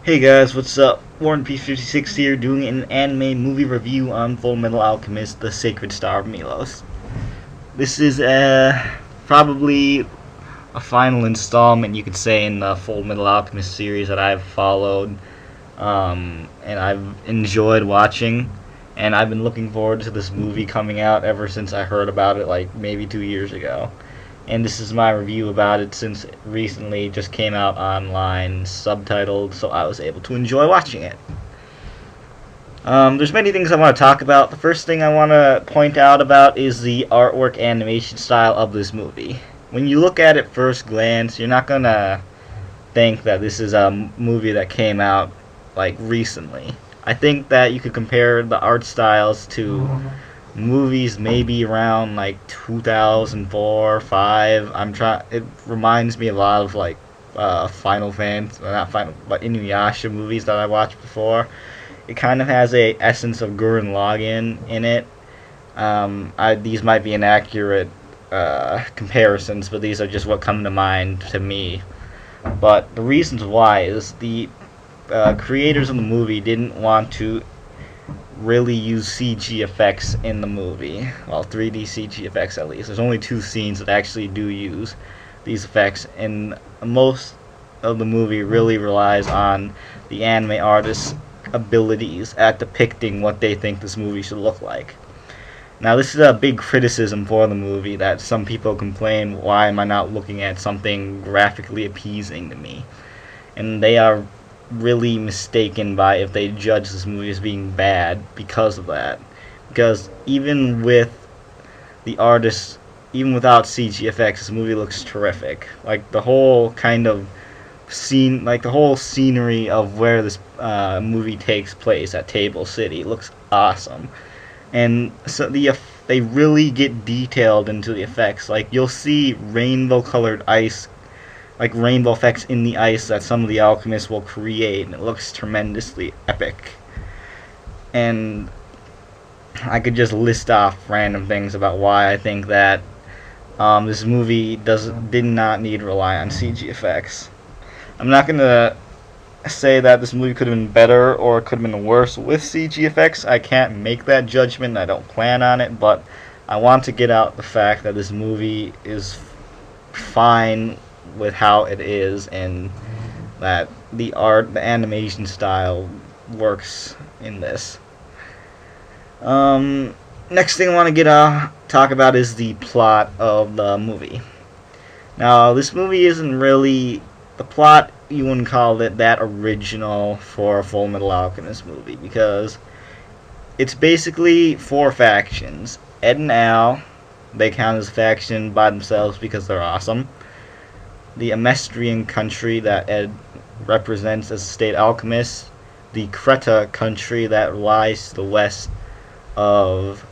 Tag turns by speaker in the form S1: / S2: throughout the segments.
S1: Hey guys, what's up? Warren P56 here doing an anime movie review on Full Metal Alchemist, the Sacred Star of Milos. This is probably a final installment, you could say, in the Full Metal Alchemist series that I've followed and I've enjoyed watching. And I've been looking forward to this movie coming out ever since I heard about it, like maybe 2 years ago. And this is my review about it since it recently just came out online, subtitled, so I was able to enjoy watching it. There's many things I want to talk about. The first thing I want to point out about is the artwork animation style of this movie. When you look at it first glance, you're not gonna think that this is a movie that came out like recently. I think that you could compare the art styles to movies maybe around like 2004 or 5. It reminds me a lot of like Final Fantasy, not Final, but Inuyasha movies that I watched before. It kind of has a essence of Gurren Lagann in it. These might be inaccurate comparisons, but these are just what come to mind to me. But the reasons why is the creators of the movie didn't want to really use CG effects in the movie. Well, 3D CG effects at least. There's only 2 scenes that actually do use these effects, and most of the movie really relies on the anime artists' abilities at depicting what they think this movie should look like. Now, this is a big criticism for the movie, that some people complain, why am I not looking at something graphically appeasing to me? And they are really mistaken by if they judge this movie as being bad because of that. Because even with the artists, even without CG effects, this movie looks terrific. Like the whole kind of scene, like the whole scenery of where this movie takes place at Table City looks awesome. And so they really get detailed into the effects. Like you'll see rainbow colored ice, like rainbow effects in the ice that some of the alchemists will create, and it looks tremendously epic. And I could just list off random things about why I think that this movie did not need to rely on CG effects. I'm not gonna say that this movie could have been better or could have been worse with CG effects. I can't make that judgment. I don't plan on it, but I want to get out the fact that this movie is fine with how it is, and that the animation style works in this. Next thing I want to talk about is the plot of the movie. Now, this movie isn't really the plot. You wouldn't call it that original for a Full Metal Alchemist movie, because it's basically 4 factions. Ed and Al, they count as a faction by themselves because they're awesome. The Amestrian country that Ed represents as a state alchemist, the Creta country that lies to the west of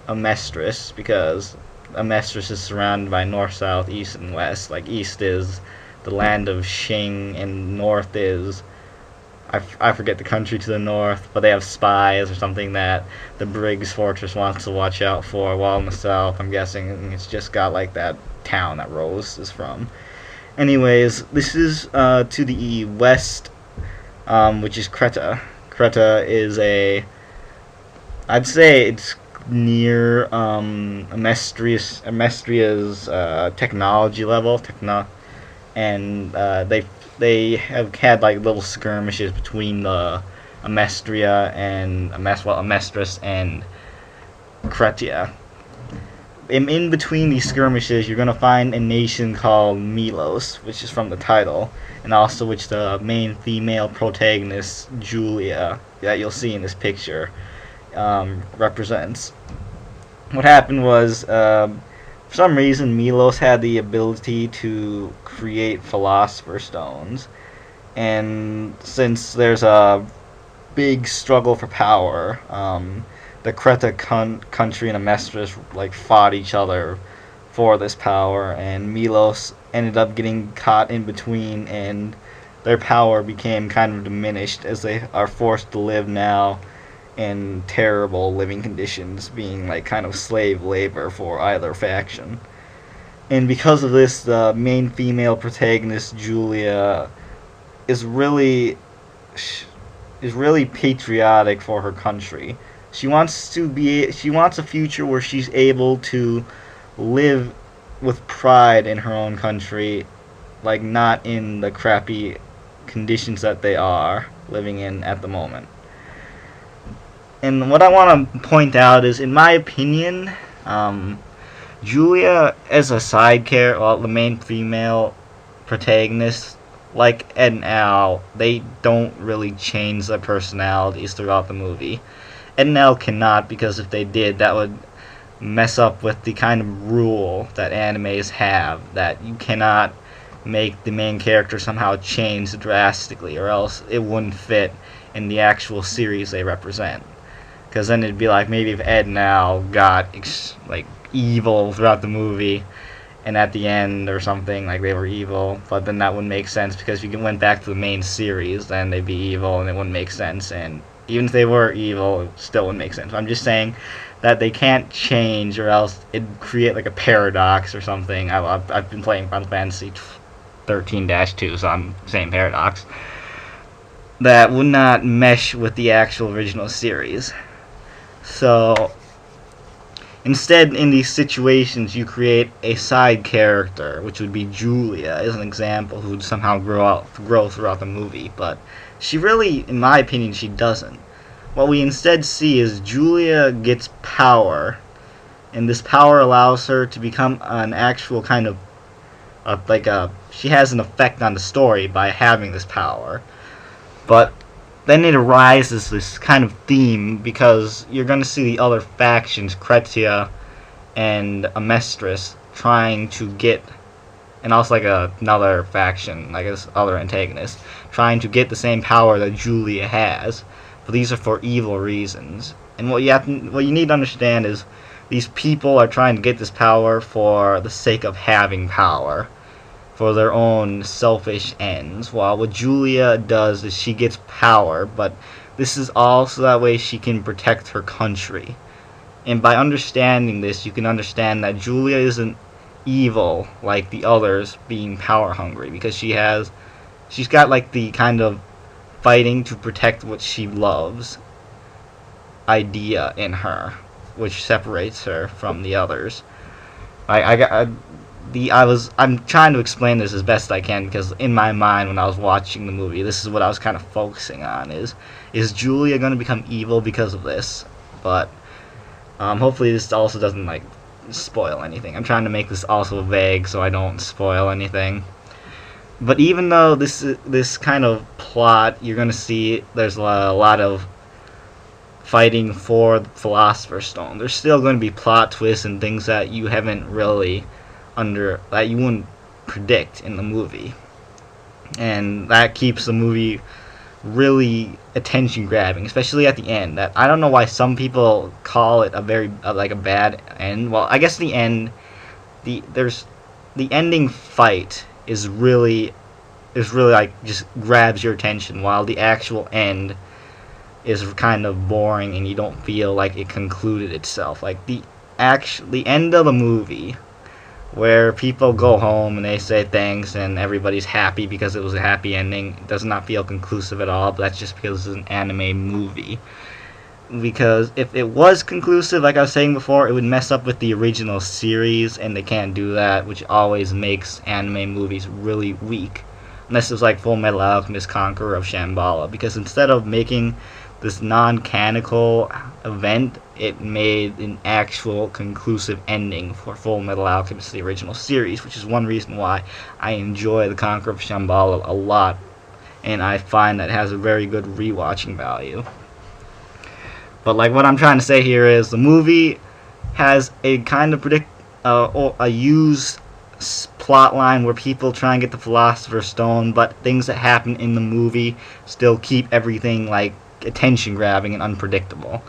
S1: Amestris, because Amestris is surrounded by north, south, east, and west. Like, east is the land of Shing, and north is, I forget the country to the north, but they have spies or something that the Briggs Fortress wants to watch out for, while in the south, I'm guessing, it's just got like that town that Rose is from. Anyways, this is to the west, which is Creta. Creta is I'd say it's near Amestria's technology level, and they have had like little skirmishes between the Amestria and Amestris and Cretia. In between these skirmishes, you're going to find a nation called Milos, which is from the title, and also which the main female protagonist, Julia, that you'll see in this picture, represents. What happened was, for some reason, Milos had the ability to create Philosopher Stones, and since there's a big struggle for power, the Creta country and Amestris like fought each other for this power, and Milos ended up getting caught in between, and their power became kind of diminished as they are forced to live now in terrible living conditions, being like kind of slave labor for either faction. And because of this, the main female protagonist, Julia, is really is really patriotic for her country. She wants a future where she's able to live with pride in her own country, like not in the crappy conditions that they are living in at the moment. And what I want to point out is, in my opinion, Julia as a side character, well, the main female protagonist, like Ed and Al, they don't really change their personalities throughout the movie. Ed and Al cannot, because if they did, that would mess up with the kind of rule that animes have, that you cannot make the main character somehow change drastically, or else it wouldn't fit in the actual series they represent. Because then it'd be like, maybe if Ed and Al got like evil throughout the movie, and at the end or something, like they were evil, but then that wouldn't make sense, because if you went back to the main series, then they'd be evil and it wouldn't make sense, and even if they were evil, it still wouldn't make sense. I'm just saying that they can't change, or else it'd create like a paradox or something. I've been playing Final Fantasy 13-2, so I'm saying paradox, that would not mesh with the actual original series. So instead, in these situations, you create a side character, which would be Julia, as an example, who would somehow grow throughout the movie. But she really, in my opinion, she doesn't. What we instead see is Julia gets power, and this power allows her to become an actual kind of, she has an effect on the story by having this power. But then it arises this kind of theme, because you're going to see the other factions, Kretia and Amestris, trying to get, and also like another faction, like this other antagonist, trying to get the same power that Julia has, but these are for evil reasons. And what you need to understand is, these people are trying to get this power for the sake of having power, for their own selfish ends, while what Julia does is she gets power, but this is also that way she can protect her country. And by understanding this, you can understand that Julia isn't evil like the others being power hungry, because she's got like the kind of fighting to protect what she loves idea in her, which separates her from the others. I'm trying to explain this as best I can, because in my mind when I was watching the movie, this is what I was kind of focusing on, is Julia going to become evil because of this? But hopefully this also doesn't like spoil anything. I'm trying to make this also vague so I don't spoil anything. But even though this kind of plot, you're going to see there's a lot of fighting for the Philosopher's Stone, there's still going to be plot twists and things that you haven't really that you wouldn't predict in the movie, and that keeps the movie really attention grabbing, especially at the end. That I don't know why some people call it a very like a bad end. Well, I guess the ending fight is really like just grabs your attention, while the actual end is kind of boring and you don't feel like it concluded itself. Like the end of the movie, where people go home and they say thanks and everybody's happy because it was a happy ending, it does not feel conclusive at all, but that's just because it's an anime movie. Because if it was conclusive, like I was saying before, it would mess up with the original series, and they can't do that, which always makes anime movies really weak. Unless it was like Full Metal Alchemist Conqueror of Shambhala, because instead of making this non-canonical event, it made an actual conclusive ending for Full Metal Alchemist, the original series, which is one reason why I enjoy the Conqueror of Shambhala a lot, and I find that it has a very good rewatching value. But like what I'm trying to say here is, the movie has a kind of a used plot line where people try and get the Philosopher's Stone, but things that happen in the movie still keep everything like attention grabbing and unpredictable.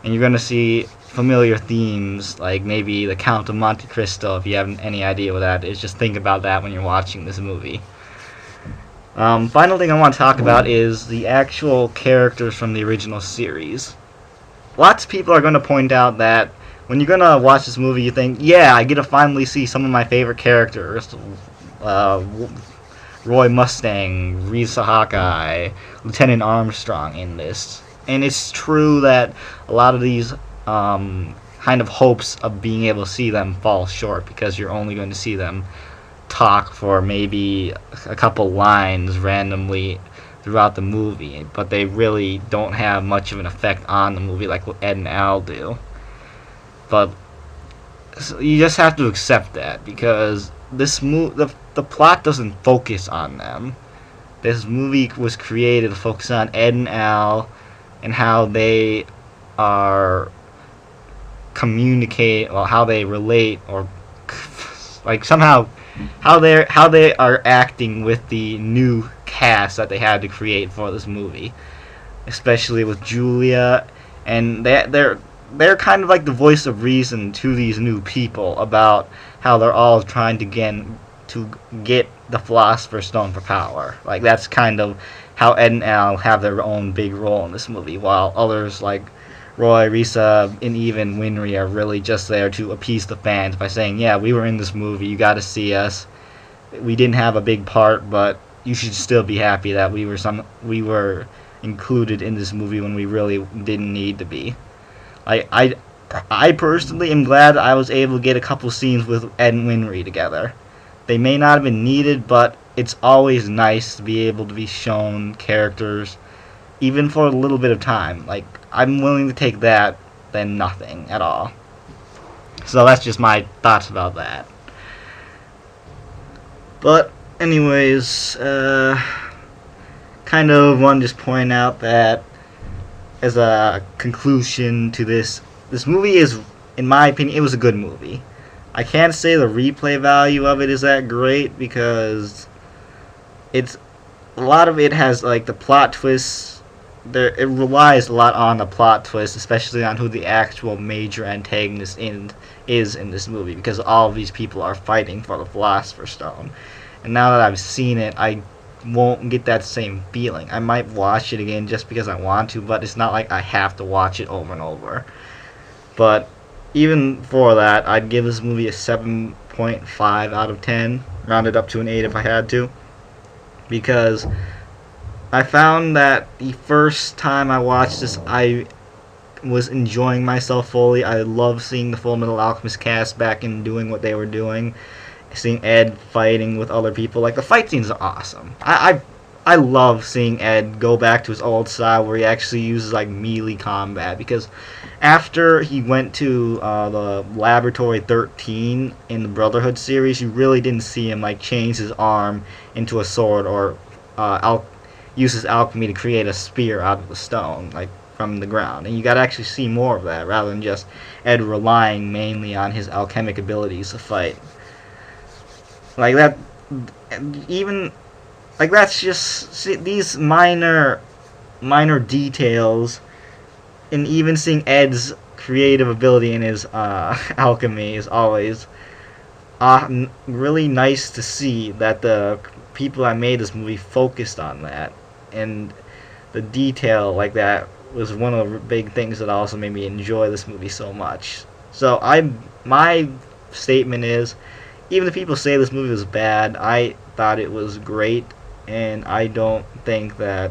S1: And you're going to see familiar themes, like maybe the Count of Monte Cristo. If you have any idea what that is, just think about that when you're watching this movie. Final thing I want to talk about is the actual characters from the original series. Lots of people are going to point out that when you're going to watch this movie, you think, yeah, I get to finally see some of my favorite characters. Roy Mustang, Risa Hawkeye, Lieutenant Armstrong in this. And it's true that a lot of these kind of hopes of being able to see them fall short because you're only going to see them talk for maybe a couple lines randomly throughout the movie, but they really don't have much of an effect on the movie like Ed and Al do. But so you just have to accept that because the plot doesn't focus on them. This movie was created to focus on Ed and Al and how they are communicate, or how they relate, or like somehow how they are acting with the new cast that they had to create for this movie, especially with Julia, and they're kind of like the voice of reason to these new people about how they're all trying to get the Philosopher's Stone for power. Like that's kind of how Ed and Al have their own big role in this movie, while others like Roy, Risa, and even Winry are really just there to appease the fans by saying, yeah, we were in this movie, you gotta see us. We didn't have a big part, but you should still be happy that we were included in this movie when we really didn't need to be. I personally am glad I was able to get a couple scenes with Ed and Winry together. They may not have been needed, but it's always nice to be able to be shown characters, even for a little bit of time. Like, I'm willing to take that than nothing at all. So that's just my thoughts about that. But anyways, kind of want to just point out that as a conclusion to this movie is, in my opinion, it was a good movie. I can't say the replay value of it is that great because it's a lot of it has like the plot twists. It relies a lot on the plot twist, especially on who the actual major antagonist is in this movie, because all of these people are fighting for the Philosopher's Stone. And now that I've seen it, I won't get that same feeling. I might watch it again just because I want to, but it's not like I have to watch it over and over. But even for that, I'd give this movie a 7.5 out of 10, rounded up to an 8 if I had to, because I found that the first time I watched this, I was enjoying myself fully. I love seeing the Full Metal Alchemist cast back and doing what they were doing. Seeing Ed fighting with other people, like the fight scenes are awesome. I love seeing Ed go back to his old style where he actually uses like melee combat, because after he went to the Laboratory 13 in the Brotherhood series, you really didn't see him like change his arm into a sword or use his alchemy to create a spear out of the stone, like from the ground. And you got to actually see more of that rather than just Ed relying mainly on his alchemic abilities to fight. Like that, even like that's just these minor details, and even seeing Ed's creative ability in his alchemy is always really nice to see that the people that made this movie focused on that, and the detail like that was one of the big things that also made me enjoy this movie so much. So my statement is, even if people say this movie was bad, I thought it was great, and I don't think that...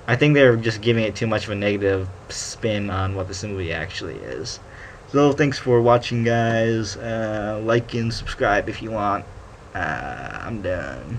S1: I think they're just giving it too much of a negative spin on what this movie actually is. So thanks for watching, guys. Like and subscribe if you want. I'm done.